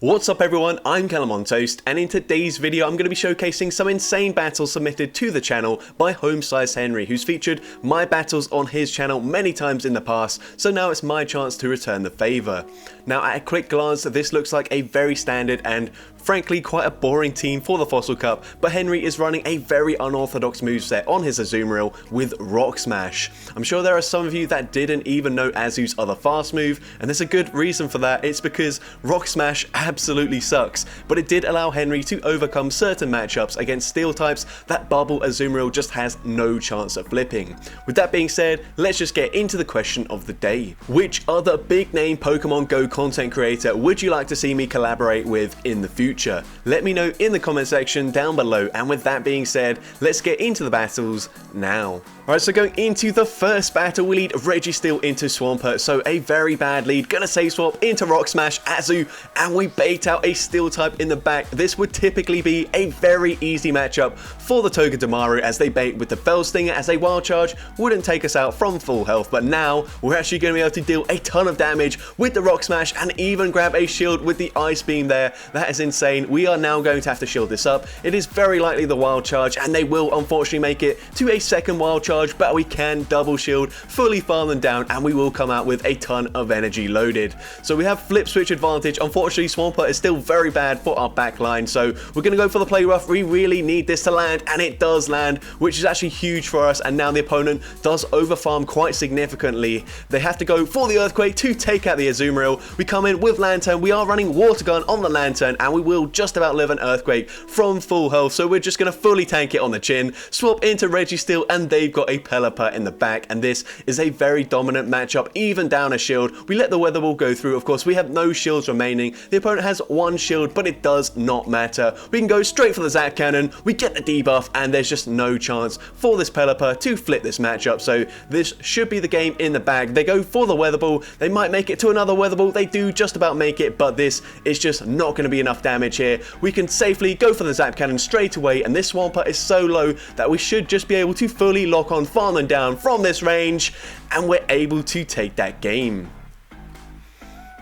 What's up everyone, I'm CallumOnToast, and in today's video I'm going to be showcasing some insane battles submitted to the channel by Home-Size Henry, who's featured my battles on his channel many times in the past, so now it's my chance to return the favour. Now at a quick glance, this looks like a very standard and frankly quite a boring team for the Fossil Cup, but Henry is running a very unorthodox moveset on his Azumarill with Rock Smash. I'm sure there are some of you that didn't even know Azu's other fast move, and there's a good reason for that. It's because Rock Smash absolutely sucks, but it did allow Henry to overcome certain matchups against steel types that Bubble Azumarill just has no chance of flipping. With that being said, let's just get into the question of the day. Which other big name Pokemon Go content creator would you like to see me collaborate with in the future? Let me know in the comment section down below, and with that being said, let's get into the battles now. Alright, so going into the first battle, we lead Registeel into Swampert, so a very bad lead. Gonna save swap into Rock Smash, Azu, and we bait out a Steel type in the back. This would typically be a very easy matchup for the Togedemaru, as they bait with the Fell Stinger, as a Wild Charge wouldn't take us out from full health, but now we're actually going to be able to deal a ton of damage with the Rock Smash and even grab a shield with the Ice Beam there. That is insane. We are now going to have to shield this up. It is very likely the Wild Charge, and they will unfortunately make it to a second Wild Charge, but we can double shield, fully farm them down, and we will come out with a ton of energy loaded. So we have flip switch advantage. Unfortunately, Swampert is still very bad for our back line, so we're going to go for the play rough. We really need this to land, and it does land, which is actually huge for us, and now the opponent does overfarm quite significantly. They have to go for the Earthquake to take out the Azumarill. We come in with Lanturn. We are running Water Gun on the Lanturn, and we will just about live an Earthquake from full health, so we're just going to fully tank it on the chin, swap into Registeel, and they've got a Pelipper in the back, and this is a very dominant matchup, even down a shield. We let the Weather Ball go through. Of course, we have no shields remaining. The opponent has one shield, but it does not matter. We can go straight for the Zap Cannon. We get the debuff, and there's just no chance for this Pelipper to flip this matchup, so this should be the game in the bag. They go for the Weather Ball. They might make it to another Weather Ball. They do just about make it, but this is just not going to be enough damage here. We can safely go for the Zap Cannon straight away, and this Swampert is so low that we should just be able to fully lock on, farm them down from this range, and we're able to take that game.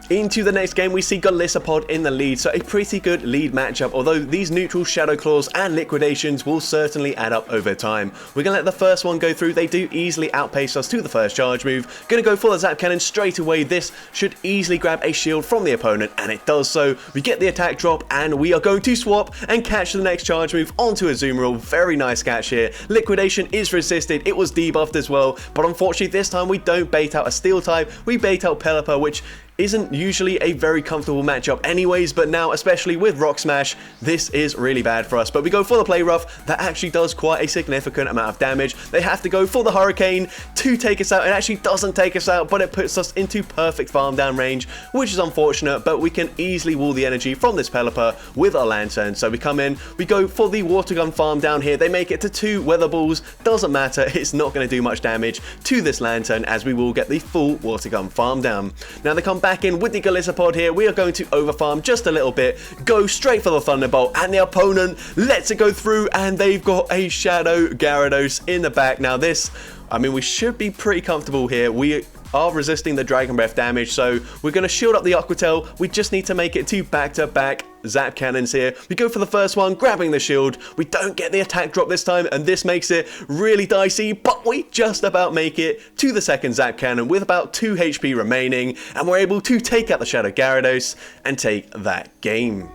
Into the next game, we see Golisopod in the lead, so a pretty good lead matchup, although these neutral Shadow Claws and Liquidations will certainly add up over time. We're going to let the first one go through. They do easily outpace us to the first charge move. Going to go for the Zap Cannon straight away. This should easily grab a shield from the opponent, and it does so. We get the attack drop, and we are going to swap and catch the next charge move onto Azumarill. Very nice catch here. Liquidation is resisted. It was debuffed as well, but unfortunately this time we don't bait out a Steel type. We bait out Pelipper, which isn't usually a very comfortable matchup anyways, but now, especially with Rock Smash, this is really bad for us. But we go for the play rough. That actually does quite a significant amount of damage. They have to go for the Hurricane to take us out. It actually doesn't take us out, but it puts us into perfect farm down range, which is unfortunate, but we can easily wall the energy from this Pelipper with our Lanturn. So we come in, we go for the Water Gun farm down here. They make it to 2 Weather Balls. Doesn't matter, it's not going to do much damage to this Lanturn, as we will get the full Water Gun farm down. Now they come back in with the Golisopod here. We are going to overfarm just a little bit, go straight for the Thunderbolt, and the opponent lets it go through, and they've got a Shadow Gyarados in the back. Now this, I mean, we should be pretty comfortable here. We are resisting the Dragon Breath damage, so we're going to shield up the Aquatel. We just need to make it to back-to-back Zap Cannons here. We go for the first one, grabbing the shield. We don't get the attack drop this time, and this makes it really dicey, but we just about make it to the second Zap Cannon with about 2 HP remaining, and we're able to take out the Shadow Gyarados and take that game.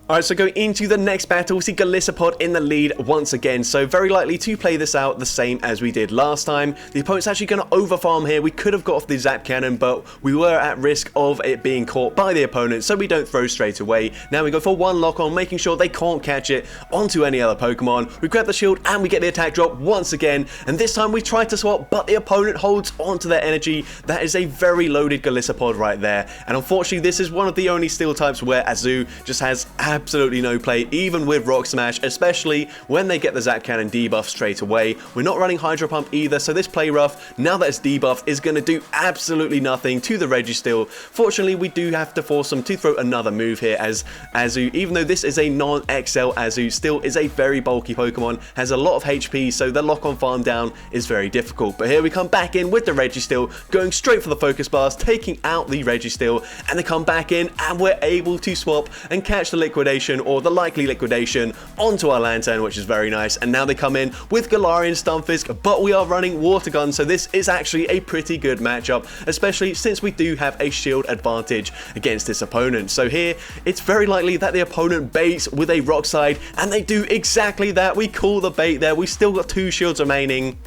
Alright, so going into the next battle, we see Golisopod in the lead once again, so very likely to play this out the same as we did last time. The opponent's actually going to overfarm here. We could have got off the Zap Cannon, but we were at risk of it being caught by the opponent, so we don't throw straight away. Now we go for one lock on, making sure they can't catch it onto any other Pokemon. We grab the shield, and we get the attack drop once again, and this time we try to swap, but the opponent holds onto their energy. That is a very loaded Golisopod right there, and unfortunately this is one of the only Steel types where Azu just has absolutely no play, even with Rock Smash, especially when they get the Zap Cannon debuff straight away. We're not running Hydro Pump either, so this play rough, now that it's debuffed, is going to do absolutely nothing to the Registeel. Fortunately, we do have to force them to throw another move here, as Azu, even though this is a non-XL Azu, still is a very bulky Pokemon, has a lot of HP, so the lock-on farm down is very difficult. But here we come back in with the Registeel, going straight for the Focus Blast, taking out the Registeel, and they come back in, and we're able to swap and catch the Liquidation, or the likely Liquidation, onto our Lanturn, which is very nice. And now they come in with Galarian Stunfisk, but we are running Water Gun, so this is actually a pretty good matchup, especially since we do have a shield advantage against this opponent. So here, it's very likely that the opponent baits with a Rock Slide, and they do exactly that. We call the bait there. We still got 2 shields remaining.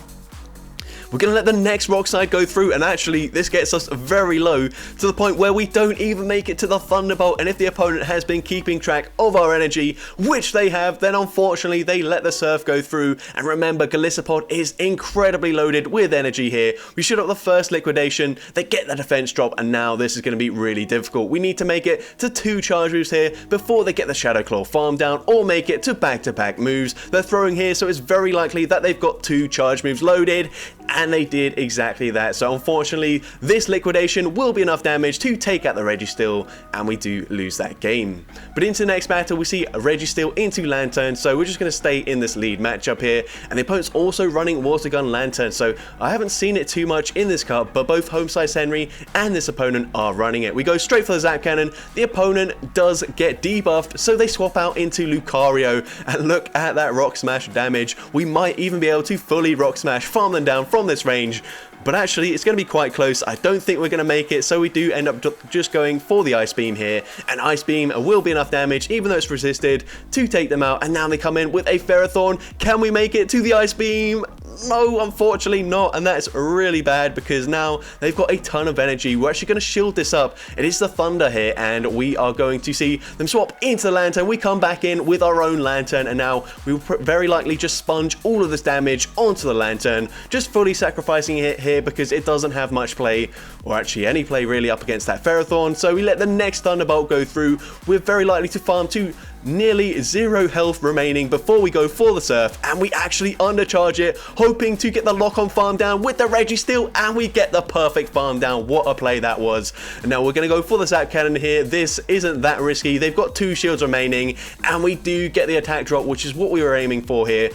We're going to let the next Rock Slide go through, and actually this gets us very low to the point where we don't even make it to the Thunderbolt. And if the opponent has been keeping track of our energy, which they have, then unfortunately they let the Surf go through. And remember, Golisopod is incredibly loaded with energy here. We shoot up the first Liquidation, they get the defense drop, and now this is going to be really difficult. We need to make it to 2 charge moves here before they get the Shadow Claw farm down, or make it to back-to-back moves they're throwing here. So it's very likely that they've got 2 charge moves loaded, and they did exactly that. So unfortunately, this Liquidation will be enough damage to take out the Registeel, and we do lose that game. But into the next battle, we see a Registeel into Lanturn, so we're just going to stay in this lead matchup here. And the opponent's also running Water Gun Lanturn, so I haven't seen it too much in this cup, but both Home Slice Henry and this opponent are running it. We go straight for the Zap Cannon. The opponent does get debuffed, so they swap out into Lucario, and look at that Rock Smash damage. We might even be able to fully Rock Smash, farm them down from this range, but actually it's going to be quite close. I don't think we're going to make it, so we do end up just going for the Ice Beam here, and Ice Beam will be enough damage, even though it's resisted, to take them out. And now they come in with a Ferrothorn. Can we make it to the Ice Beam? No, unfortunately not, and that's really bad because now they've got a ton of energy. We're actually going to shield this up. It is the Thunder here, and we are going to see them swap into the Lanturn. We come back in with our own Lanturn, and now we will very likely just sponge all of this damage onto the Lanturn, just fully sacrificing it here because it doesn't have much play, or actually any play really, up against that Ferrothorn. So we let the next Thunderbolt go through. We're very likely to farm to nearly 0 health remaining before we go for the Surf, and we actually undercharge it, hoping to get the lock-on farm down with the Registeel, and we get the perfect farm down. What a play that was. And now we're going to go for the Zap Cannon here. This isn't that risky. They've got 2 shields remaining, and we do get the attack drop, which is what we were aiming for here.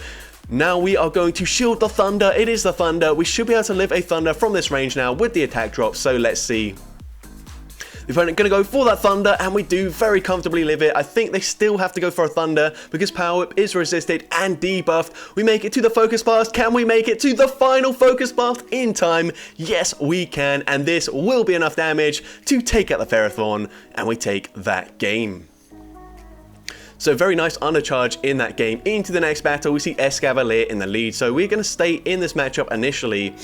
Now we are going to shield the Thunder. It is the Thunder. We should be able to live a Thunder from this range now with the attack drop, so let's see. The opponent going to go for that Thunder, and we do very comfortably live it. I think they still have to go for a Thunder because Power Whip is resisted and debuffed. We make it to the Focus Blast. Can we make it to the final Focus Blast in time? Yes, we can, and this will be enough damage to take out the Ferrothorn, and we take that game. So very nice undercharge in that game. Into the next battle, we see Escavalier in the lead. So we're going to stay in this matchup initially.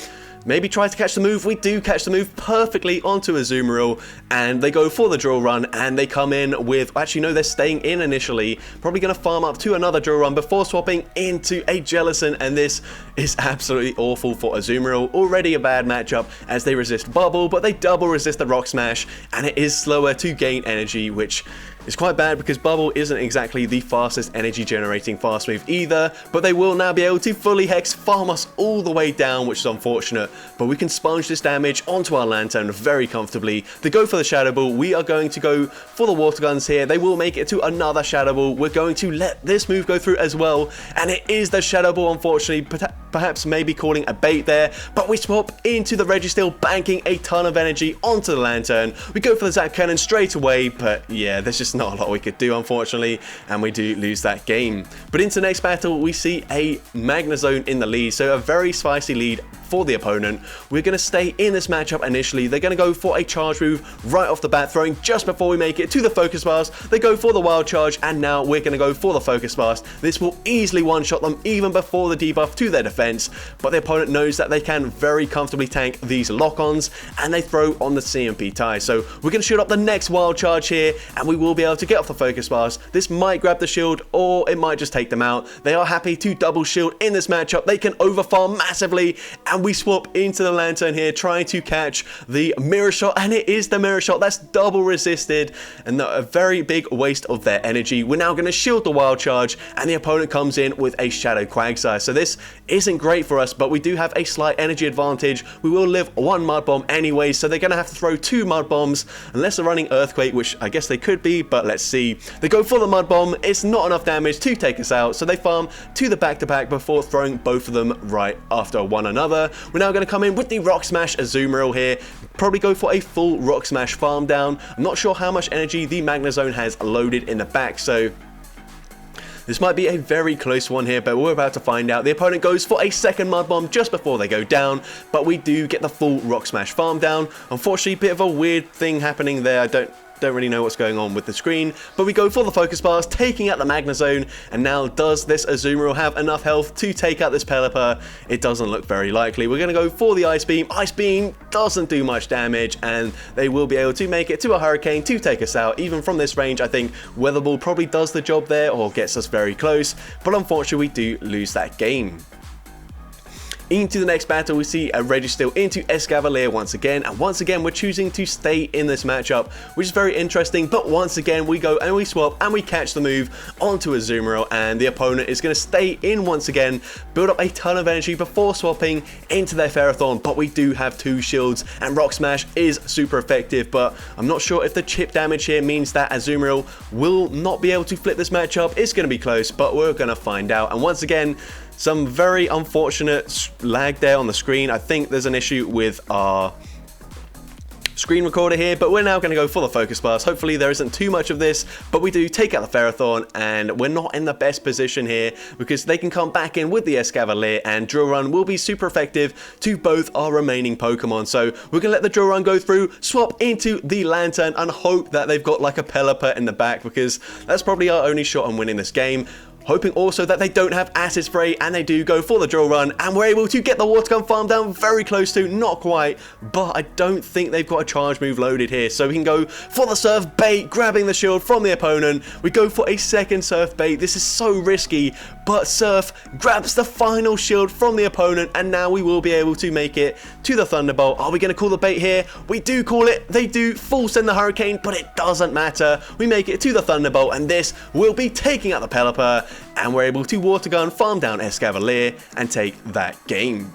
Maybe try to catch the move. We do catch the move perfectly onto Azumarill, and they go for the drill run, and they come in with, actually no, they're staying in initially, probably going to farm up to another drill run before swapping into a Jellicent, and this is absolutely awful for Azumarill. Already a bad matchup as they resist Bubble, but they double resist the Rock Smash, and it is slower to gain energy, which is quite bad because Bubble isn't exactly the fastest energy generating fast move either, but they will now be able to fully Hex farm us all the way down, which is unfortunate, but we can sponge this damage onto our Lanturn very comfortably. They go for the Shadow Ball. We are going to go for the Water Guns here. They will make it to another Shadow Ball. We're going to let this move go through as well, and it is the Shadow Ball, unfortunately, perhaps maybe calling a bait there, but we swap into the Registeel, banking a ton of energy onto the Lanturn. We go for the Zap Cannon straight away, but yeah, there's just not a lot we could do, unfortunately, and we do lose that game. But into the next battle, we see a Magnezone in the lead, so a very spicy lead for the opponent. We're going to stay in this matchup initially. They're going to go for a charge move right off the bat, throwing just before we make it to the Focus Blast. They go for the Wild Charge, and now we're going to go for the Focus Blast. This will easily one-shot them even before the debuff to their defense, but the opponent knows that they can very comfortably tank these lock-ons, and they throw on the CMP tie. So we're going to shoot up the next Wild Charge here, and we will be able to get off the Focus Blast. This might grab the shield, or it might just take them out. They are happy to double shield in this matchup. They can overfarm massively, and and we swap into the Lanturn here, trying to catch the mirror shot, and it is the mirror shot. That's double resisted, and a very big waste of their energy. We're now going to shield the wild charge, and the opponent comes in with a Shadow Quagsire. So this isn't great for us, but we do have a slight energy advantage. We will live one mud bomb anyway, so they're going to have to throw 2 mud bombs, unless they're running Earthquake, which I guess they could be, but let's see. They go for the mud bomb. It's not enough damage to take us out, so they farm to the back-to-back before throwing both of them right after one another. We're now going to come in with the Rock Smash Azumarill here, probably go for a full Rock Smash farm down. I'm not sure how much energy the Magnezone has loaded in the back, so this might be a very close one here, but we're about to find out. The opponent goes for a second Mud Bomb just before they go down, but we do get the full Rock Smash farm down. Unfortunately, a bit of a weird thing happening there. I don't really know what's going on with the screen, but we go for the Focus Bars, taking out the Magnezone, and now does this Azumarill have enough health to take out this Pelipper? It doesn't look very likely. We're going to go for the Ice Beam. Ice Beam doesn't do much damage, and they will be able to make it to a Hurricane to take us out. Even from this range, I think Weather Ball probably does the job there, or gets us very close, but unfortunately we do lose that game. Into the next battle, we see a Registeel into Escavalier once again, and once again we're choosing to stay in this matchup, which is very interesting, but once again we go and we swap and we catch the move onto Azumarill, and the opponent is going to stay in once again, build up a ton of energy before swapping into their Ferrothorn, but we do have 2 shields, and Rock Smash is super effective, but I'm not sure if the chip damage here means that Azumarill will not be able to flip this matchup. It's going to be close, but we're going to find out, and once again, some very unfortunate lag there on the screen. I think there's an issue with our screen recorder here, but we're now going to go for the Focus Bars. Hopefully there isn't too much of this, but we do take out the Ferrothorn, and we're not in the best position here because they can come back in with the Escavalier, and Drill Run will be super effective to both our remaining Pokemon. So we're going to let the Drill Run go through, swap into the Lanturn, and hope that they've got like a Pelipper in the back, because that's probably our only shot on winning this game. Hoping also that they don't have Acid Spray, and they do go for the Drill Run, and we're able to get the Water Gun farm down very close to, not quite, but I don't think they've got a charge move loaded here, so we can go for the Surf Bait, grabbing the shield from the opponent. We go for a second Surf Bait. This is so risky, but Surf grabs the final shield from the opponent, and now we will be able to make it to the Thunderbolt. Are we going to call the bait here? We do call it. They do full send the Hurricane, but it doesn't matter. We make it to the Thunderbolt, and this will be taking out the Pelipper, and we're able to Water Gun, farm down Escavalier, and take that game.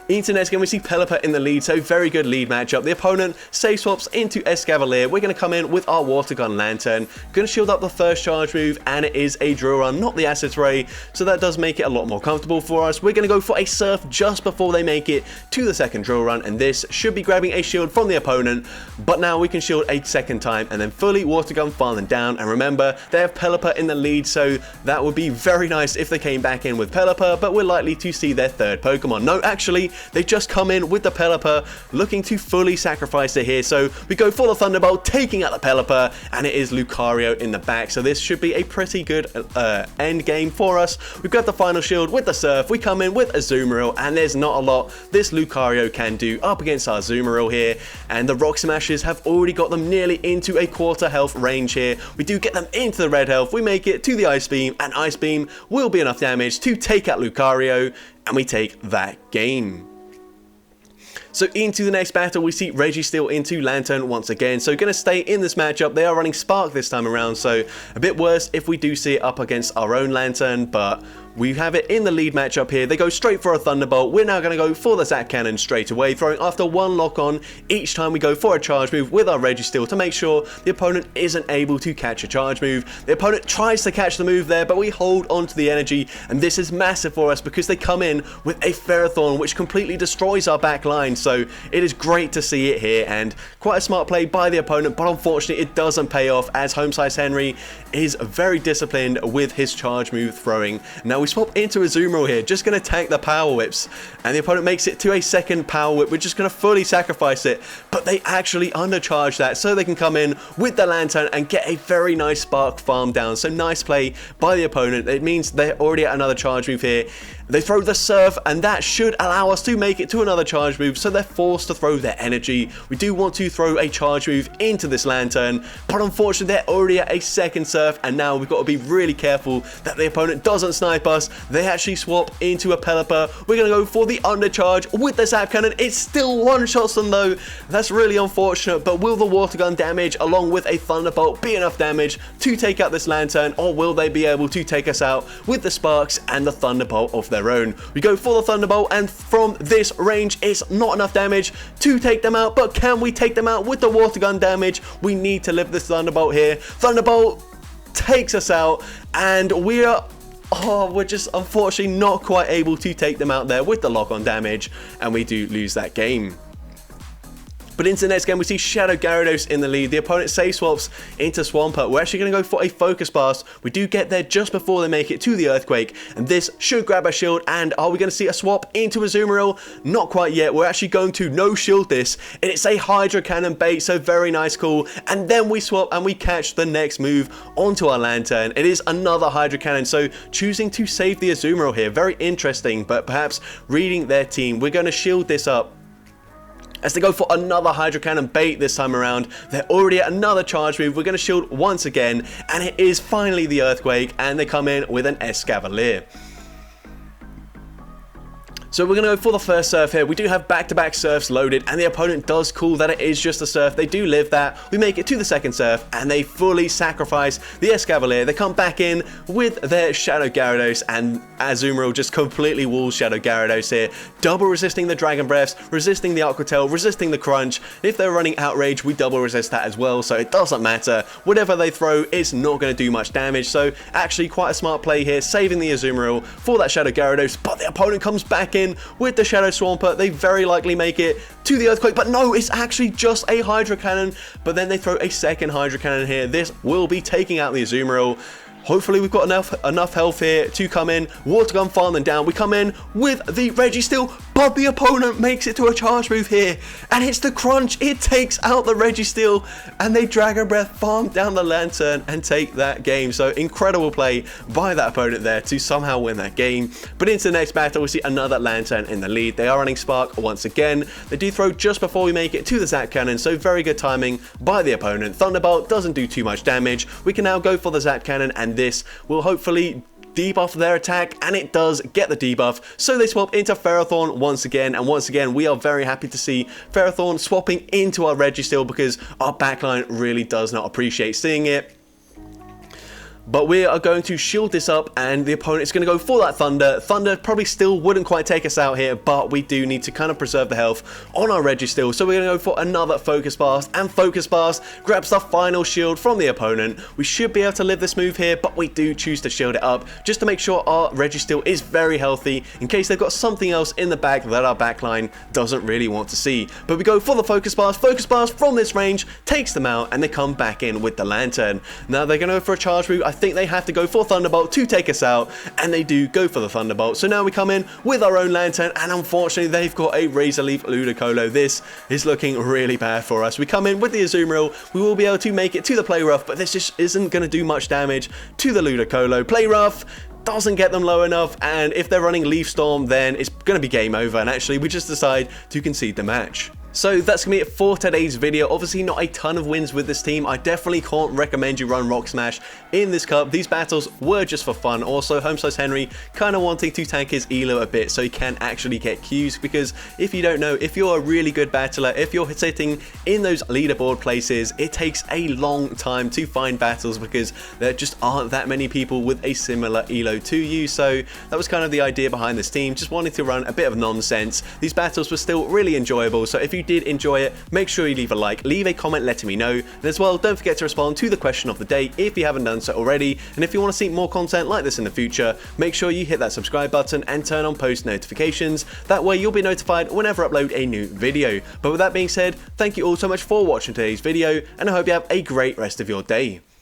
Into next game, we see Pelipper in the lead, so very good lead matchup. The opponent safe swaps into Escavalier. We're going to come in with our Water Gun Lanturn. Going to shield up the first charge move, and it is a Drill Run, not the Acid Spray, so that does make it a lot more comfortable for us. We're going to go for a Surf just before they make it to the second Drill Run, and this should be grabbing a shield from the opponent, but now we can shield a second time and then fully Water Gun, farm them down. And remember, they have Pelipper in the lead, so that would be very nice if they came back in with Pelipper, but we're likely to see their third Pokemon. No, actually, they just come in with the Pelipper, looking to fully sacrifice it here. So we go for the Thunderbolt, taking out the Pelipper, and it is Lucario in the back. So this should be a pretty good end game for us. We've got the final shield with the Surf. We come in with Azumarill, and there's not a lot this Lucario can do up against our Azumarill here. And the Rock Smashes have already got them nearly into a quarter health range here. We do get them into the red health. We make it to the Ice Beam, and Ice Beam will be enough damage to take out Lucario, and we take that game. So into the next battle, we see Registeel into Lanturn once again. So going to stay in this matchup. They are running Spark this time around, so a bit worse if we do see it up against our own Lanturn, but we have it in the lead matchup here. They go straight for a Thunderbolt. We're now going to go for the Zap Cannon straight away, throwing after one lock-on each time we go for a charge move with our Registeel to make sure the opponent isn't able to catch a charge move. The opponent tries to catch the move there, but we hold on to the energy, and this is massive for us because they come in with a Ferrothorn, which completely destroys our back line. So it is great to see it here, and quite a smart play by the opponent, but unfortunately it doesn't pay off as Home Size Henry is very disciplined with his charge move throwing. Now we swap into Azumarill here, just going to tank the Power Whips, and the opponent makes it to a second Power Whip. We're just going to fully sacrifice it, but they actually undercharge that so they can come in with the Lanturn and get a very nice Spark farm down. So nice play by the opponent. It means they're already at another charge move here. They throw the Surf, and that should allow us to make it to another charge move, so they're forced to throw their energy. We do want to throw a charge move into this Lanturn, but unfortunately they're already at a second Surf, and now we've got to be really careful that the opponent doesn't snipe Bus, they actually swap into a Pelipper. We're going to go for the undercharge with the Zap Cannon. It still one-shots them though. That's really unfortunate, but will the Water Gun damage along with a Thunderbolt be enough damage to take out this Lanturn, or will they be able to take us out with the Sparks and the Thunderbolt of their own? We go for the Thunderbolt, and from this range, it's not enough damage to take them out, but can we take them out with the Water Gun damage? We need to live this Thunderbolt here. Thunderbolt takes us out, and we're just unfortunately not quite able to take them out there with the lock-on damage, and we do lose that game. But into the next game, we see Shadow Gyarados in the lead. The opponent safe swaps into Swampert. We're actually going to go for a Focus Blast. We do get there just before they make it to the Earthquake, and this should grab our shield. And are we going to see a swap into Azumarill? Not quite yet. We're actually going to no shield this, and it's a Hydro Cannon bait, so very nice call. And then we swap and we catch the next move onto our Lanturn. It is another Hydro Cannon, so choosing to save the Azumarill here. Very interesting, but perhaps reading their team. We're going to shield this up as they go for another Hydro Cannon bait this time around. They're already at another charge move. We're going to shield once again, and it is finally the Earthquake, and they come in with an Escavalier. So we're going to go for the first Surf here. We do have back-to-back Surfs loaded, and the opponent does call that it is just a Surf. They do live that. We make it to the second Surf, and they fully sacrifice the Escavalier. They come back in with their Shadow Gyarados, and Azumarill just completely walls Shadow Gyarados here. Double resisting the Dragon Breaths, resisting the Aqua Tail, resisting the Crunch. If they're running Outrage, we double resist that as well, so it doesn't matter. Whatever they throw, it's not going to do much damage, so actually quite a smart play here, saving the Azumarill for that Shadow Gyarados, but the opponent comes back in with the Shadow Swampert. They very likely make it to the Earthquake, but no, it's actually just a Hydro Cannon, but then they throw a second Hydro Cannon here. This will be taking out the Azumarill. Hopefully we've got enough health here to come in. Water Gun farm them down. We come in with the Registeel, but the opponent makes it to a charge move here, and it's the Crunch. It takes out the Registeel, and they Dragon Breath farm down the Lanturn and take that game. So incredible play by that opponent there to somehow win that game. But into the next battle, we see another Lanturn in the lead. They are running Spark once again. They do throw just before we make it to the Zap Cannon, so very good timing by the opponent. Thunderbolt doesn't do too much damage. We can now go for the Zap Cannon, and this will hopefully debuff their attack, and it does get the debuff, so they swap into Ferrothorn once again, and once again we are very happy to see Ferrothorn swapping into our Registeel because our backline really does not appreciate seeing it. But we are going to shield this up, and the opponent is going to go for that Thunder. Thunder probably still wouldn't quite take us out here, but we do need to kind of preserve the health on our Registeel. So we're going to go for another Focus Blast, and Focus Blast grabs the final shield from the opponent. We should be able to live this move here, but we do choose to shield it up just to make sure our Registeel is very healthy in case they've got something else in the bag that our backline doesn't really want to see. But we go for the Focus Blast. Focus Blast from this range takes them out, and they come back in with the Lanturn. Now they're going to go for a charge move. I think they have to go for Thunderbolt to take us out, and they do go for the Thunderbolt. So now we come in with our own Lanturn, and unfortunately they've got a Razor Leaf Ludicolo. This is looking really bad for us. We come in with the Azumarill. We will be able to make it to the Play Rough, but this just isn't going to do much damage to the Ludicolo. Play Rough doesn't get them low enough, and if they're running Leaf Storm, then it's going to be game over, and actually we just decide to concede the match. So that's going to be it for today's video. Obviously not a ton of wins with this team. I definitely can't recommend you run Rock Smash in this cup. These battles were just for fun. Also, Homesize Henry kind of wanting to tank his elo a bit so he can actually get Qs, because if you don't know, if you're a really good battler, if you're sitting in those leaderboard places, it takes a long time to find battles because there just aren't that many people with a similar elo to you. So that was kind of the idea behind this team, just wanting to run a bit of nonsense. These battles were still really enjoyable, so if you did enjoy it, make sure you leave a like, leave a comment letting me know, and as well don't forget to respond to the question of the day if you haven't done so already. And if you want to see more content like this in the future, make sure you hit that subscribe button and turn on post notifications. That way you'll be notified whenever I upload a new video. But with that being said, thank you all so much for watching today's video, and I hope you have a great rest of your day.